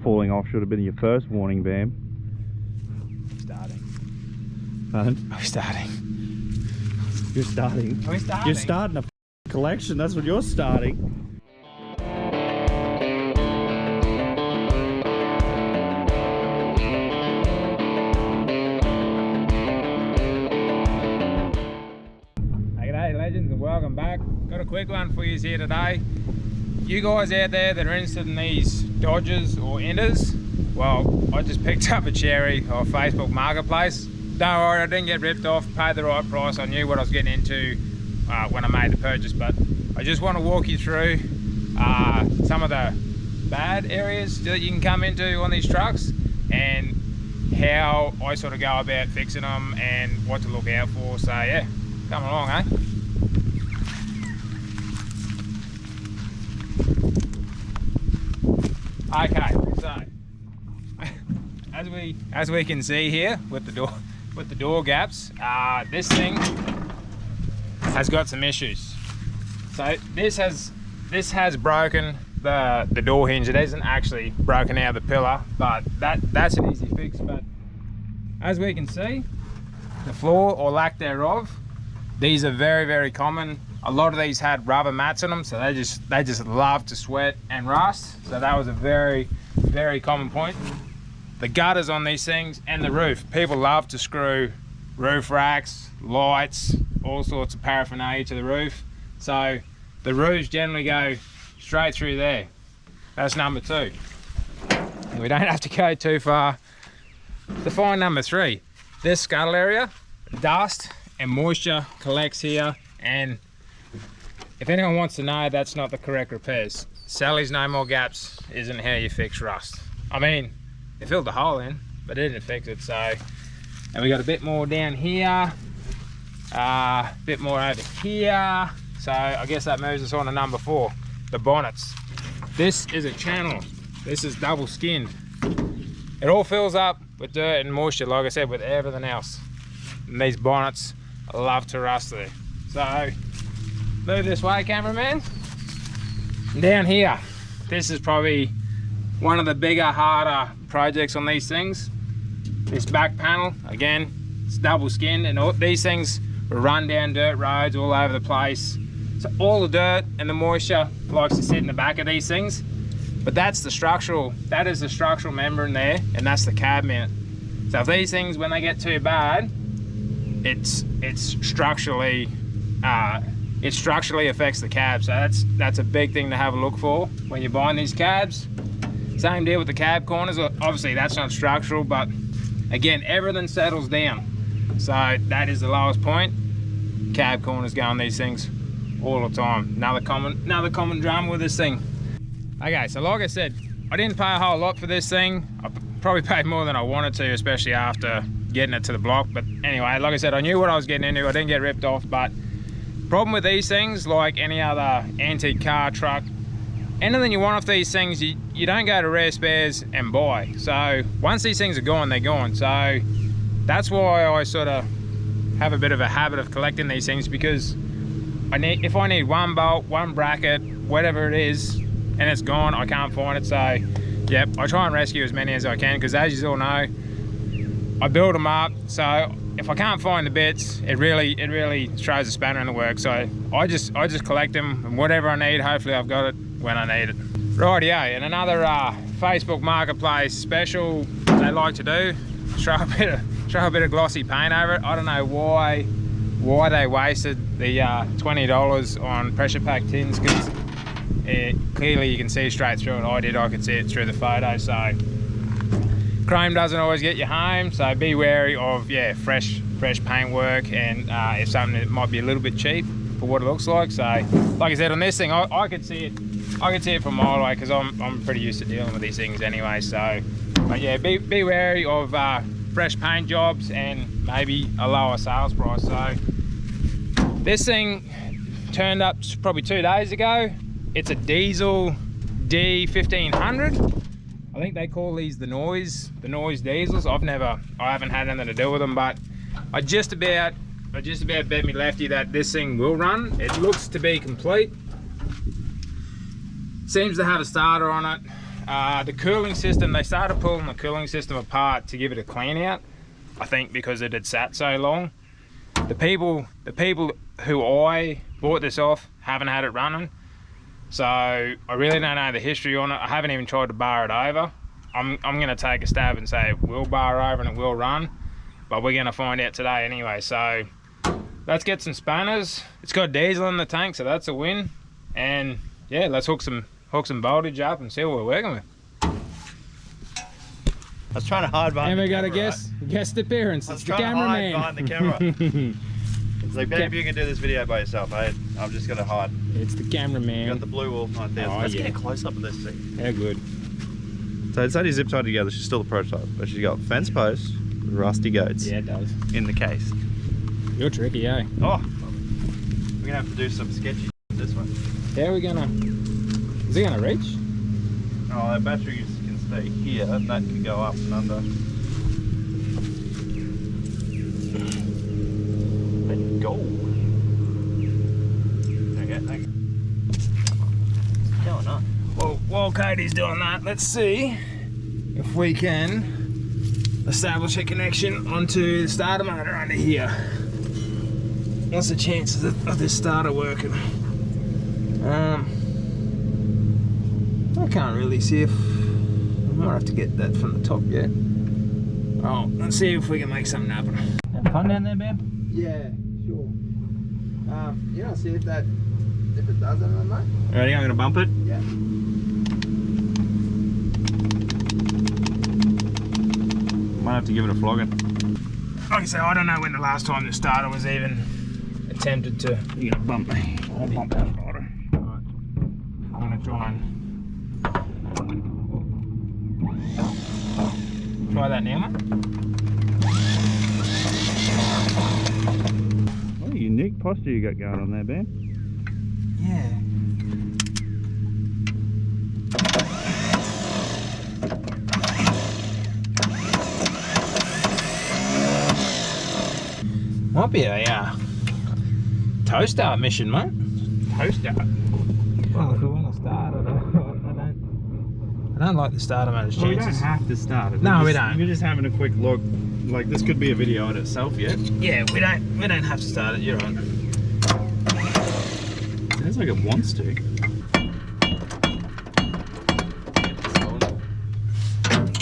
falling off should have been your first warning, Bam. Starting. Pardon? Are we starting? You're starting. Are we starting? You're starting a collection, that's what you're starting. G'day legends and welcome back. Got a quick one for you here today. You guys out there that are interested in these Dodgers or Enders, well, I just picked up a Cherry off Facebook Marketplace. Don't worry, I didn't get ripped off, paid the right price. I knew what I was getting into when I made the purchase, but I just want to walk you through some of the bad areas that you can come into on these trucks and how I sort of go about fixing them and what to look out for. So yeah, come along, eh? Okay, so as we can see here with the door gaps, this thing has got some issues. So this has broken the door hinge. It isn't actually broken out of the pillar, but that's an easy fix. But as we can see, the floor or lack thereof, these are very, very common. A lot of these had rubber mats in them, so they just love to sweat and rust. So that was a very, very common point. The gutters on these things and the roof. People love to screw roof racks, lights, all sorts of paraphernalia to the roof. So the roofs generally go straight through there. That's number two. And we don't have to go too far to find number three. This scuttle area, dust and moisture collects here, and if anyone wants to know, that's not the correct repairs. Sally's No More Gaps isn't how you fix rust. I mean, they filled the hole in, but they didn't fix it. So, and we got a bit more down here, a bit more over here. So I guess that moves us on to number four, the bonnets. This is a channel. This is double skinned. It all fills up with dirt and moisture, like I said, with everything else. And these bonnets love to rust there. So move this way, cameraman. Down here, this is probably one of the bigger, harder projects on these things. This back panel, again, it's double skinned, and all these things will run down dirt roads all over the place. So all the dirt and the moisture likes to sit in the back of these things. But that is the structural member in there, and that's the cab mount. So if these things, when they get too bad, it structurally affects the cab. So that's a big thing to have a look for when you're buying these cabs. Same deal with the cab corners. Obviously that's not structural, but again, everything settles down. So that is the lowest point. Cab corners go on these things all the time. Another common drama with this thing. Okay, so like I said, I didn't pay a whole lot for this thing. I probably paid more than I wanted to, especially after getting it to the block. But anyway, like I said, I knew what I was getting into. I didn't get ripped off. But problem with these things, like any other antique car, truck, anything you want off these things, you don't go to Rare Spares and buy. So once these things are gone, they're gone. So that's why I sort of have a bit of a habit of collecting these things, because if I need one bolt, one bracket, whatever it is, and it's gone, I can't find it. So yep, I try and rescue as many as I can, because as you all know, I build them up. So if I can't find the bits, it really throws a spanner in the works. So I just collect them, and whatever I need, hopefully I've got it when I need it. Rightio, and another Facebook Marketplace special they like to do, throw a bit of glossy paint over it. I don't know why they wasted the $20 on pressure pack tins, because clearly you can see straight through it. I could see it through the photo. So chrome doesn't always get you home, so be wary of fresh paint work, and if something that might be a little bit cheap for what it looks like. So like I said, on this thing, I could see it from a mile away, because I'm pretty used to dealing with these things anyway. So but yeah, be wary of fresh paint jobs and maybe a lower sales price. So this thing turned up probably 2 days ago. It's a diesel D1500. I think they call these the noise diesels. I haven't had anything to do with them, but I just about bet me lefty that this thing will run. It looks to be complete. Seems to have a starter on it. The cooling system, they started pulling the cooling system apart to give it a clean out. I think because it had sat so long. The people who I bought this off haven't had it running. So I really don't know the history on it. I haven't even tried to bar it over. I'm gonna take a stab and say it will bar over and it will run, but we're gonna find out today anyway. So let's get some spanners. It's got diesel in the tank, so that's a win. And yeah, let's hook some voltage up and see what we're working with. I was trying to hide behind And the we got a camera, guest appearance. right? I was It's the trying to hide cameraman. behind the camera. It's like, babe, you can do this video by yourself, eh? I'm just gonna hide. It's the cameraman. You got the Blue Wolf 9000. Oh, Let's yeah. get a close up of this thing. How good. So it's only zip tied together. She's still a prototype, but she's got fence posts, rusty goats Yeah, it does. in the case. You're tricky, eh? Oh, we're gonna have to do some sketchy with this one. How are we gonna... Is it gonna reach? Oh, the batteries can stay here, and that can go up and under. Let's go. Okay, thank you. What's going on? Well, while Katie's doing that, let's see if we can establish a connection onto the starter motor under here. What's the chances of this starter working? I can't really see if... I might have to get that from the top yet. Oh, let's see if we can make something happen. Have fun down there, man? Yeah, sure. You don't see if it does anything, mate? Ready? I'm gonna bump it. Yeah. Might have to give it a flogging. Like I say, I don't know when the last time the starter was even attempted to... You're gonna bump me. I'll bump that starter. Right. I'm gonna try and... Try that now, mate. What a unique posture you got going on there, Ben. Yeah. Might be a toe start mission, mate. Toe start. Well, if we want to start, I don't like the starter motor's Well, we don't chances. have to start it. No, we don't. We're just having a quick look. Like, this could be a video in itself yet. Yeah, we don't have to start it. You're right. Sounds like it wants to.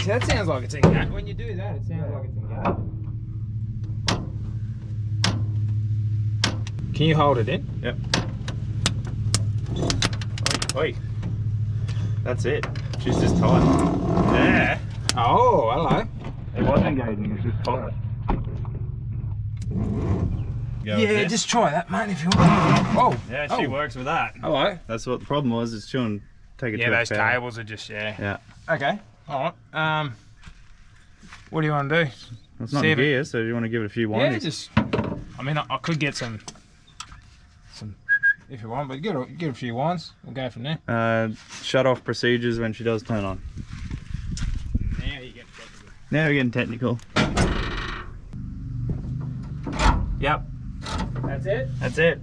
See, that sounds like it's in game. When you do that, it sounds like it's in game. Can you hold it in? Yep. Oi. That's it. She's just tight. Yeah. Oh, hello. It wasn't engaging, it was just tight. Yeah, just try that, mate, if you want. Oh. Yeah, she Oh. works with that. Hello. That's what the problem was, is she wouldn't take it Yeah, to a those fair. cables are just, yeah. Yeah. Okay. All right. What do you want to do? It's not See in if it- gear, so you want to give it a few Yeah, windings. just. I mean, I could get some, if you want, but get a few winds. We'll go from there. Shut off procedures when she does turn on. Now you get technical. Now we're getting technical. Yep. That's it. That's it.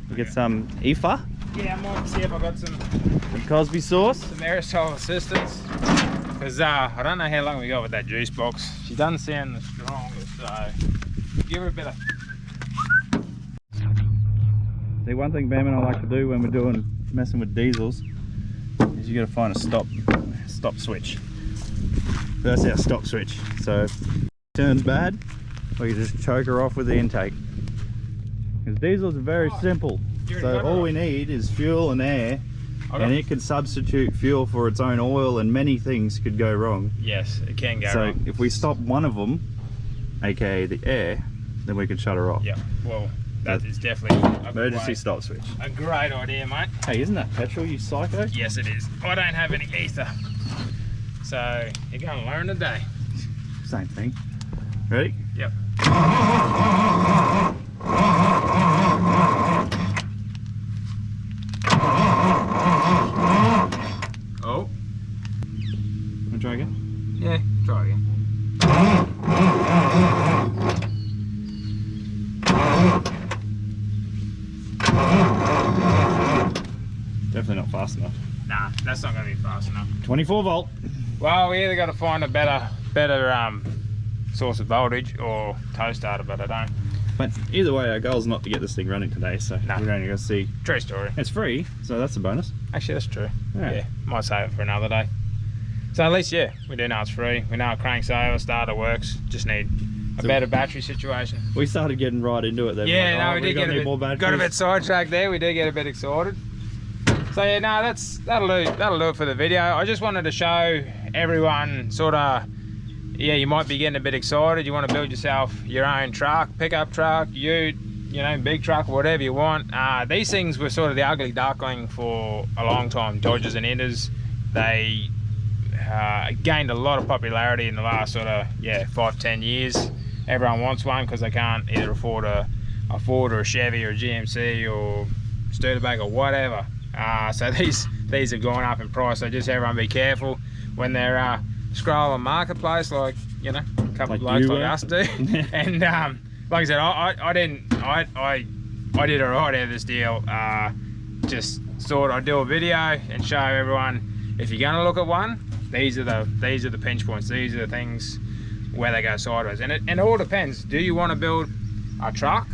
We get some IFA, Yeah, I might see if I got some Cosby sauce. aerosol assistance. Because I don't know how long we got with that juice box. She doesn't sound the strongest, so give her a bit of... See, one thing Bam and I like to do when we're messing with diesels is you got to find a stop switch. That's our stop switch. So if it turns bad, we can just choke her off with the intake. Because diesels are very simple. So all we need is fuel and air, and it can substitute fuel for its own oil, and many things could go wrong. Yes, it can go So wrong. if we stop one of them, aka the air, then we can shut her off. Yeah, well, that is definitely Emergency stop switch. a great idea, mate. Hey, isn't that petrol, you psycho? Yes, it is. I don't have any ether. So you're going to learn today. Same thing. Ready? Yep. Oh, Want to try again? yeah, try again. Definitely not fast enough. Nah, that's not going to be fast enough. 24 volt. Well, we either got to find a better source of voltage or tow starter, but I don't. But either way, our goal is not to get this thing running today, so No. we're only going to see. True story. It's free, so that's a bonus. Actually, that's true. Yeah. Yeah, might save it for another day. So at least, yeah, we do know it's free. We know it cranks over, starter works. Just need a better battery situation. We started getting right into it then. Yeah, like, no, oh, we did get more got a bit sidetracked there. We did get a bit excited. So yeah, no, that'll do it for the video. I just wanted to show everyone sort of, yeah, you might be getting a bit excited. You want to build yourself your own truck, pickup truck, ute, you know, big truck, whatever you want. These things were sort of the ugly duckling for a long time. Dodgers and Inders, they gained a lot of popularity in the last sort of 5-10 years. Everyone wants one because they can't either afford a Ford or a Chevy or a GMC or Studebaker or whatever. So these have gone up in price. So just everyone be careful when they're scrolling marketplace, like, you know, a couple of blokes like us do. And like I said, I did all right out of this deal. Just thought I'd do a video and show everyone, if you're gonna look at one, these are the pinch points. These are the things where they go sideways. And it all depends. Do you want to build a truck,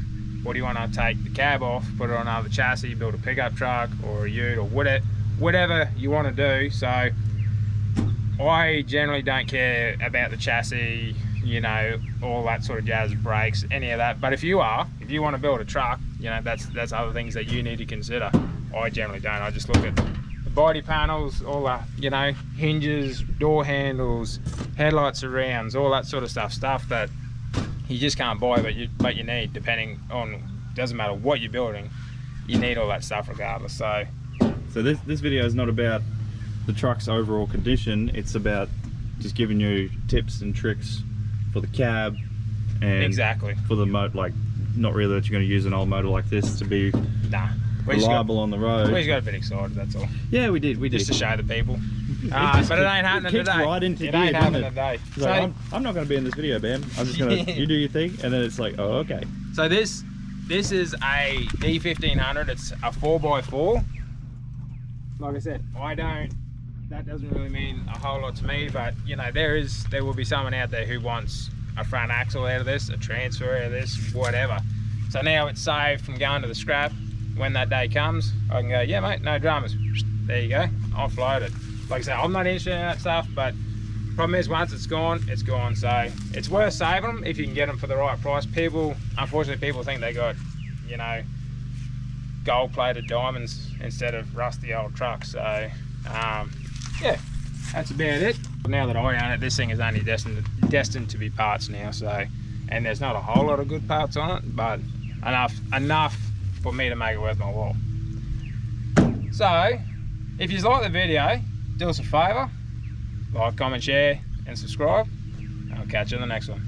or do you want to take the cab off, put it on another chassis, build a pickup truck or a ute or whatever you want to do? So I generally don't care about the chassis, you know, all that sort of jazz, brakes, any of that. But if you want to build a truck, you know, that's other things that you need to consider. I generally don't. I just look at the body panels, all the, you know, hinges, door handles, headlight surrounds, all that sort of stuff that you just can't buy, but you need, depending on, doesn't matter what you're building, you need all that stuff regardless. So this video is not about the truck's overall condition. It's about just giving you tips and tricks for the cab and exactly for the motor. Like, not really that you're going to use an old motor like this to be reliable on the road. We just got a bit excited, that's all. Yeah, we did. Just to show the people. But it ain't happening today. Right into it ain't happening today. So I'm not going to be in this video, Bam. I'm just going to, you do your thing, and then it's like, oh, okay. So this is a D1500. It's a 4x4. Like I said, that doesn't really mean a whole lot to me, but you know, there will be someone out there who wants a front axle out of this, a transfer out of this, whatever. So now it's saved from going to the scrap. When that day comes, I can go, yeah mate, no dramas. There you go, offload it. Like I said, I'm not interested in that stuff, but problem is, once it's gone, it's gone. So it's worth saving them if you can get them for the right price. Unfortunately, people think they got, you know, gold-plated diamonds instead of rusty old trucks. So yeah, that's about it. Now that I own it, this thing is only destined to be parts now. So, and there's not a whole lot of good parts on it, but enough for me to make it worth my while. So if you like the video, do us a favour, like, comment, share and subscribe. I'll catch you in the next one.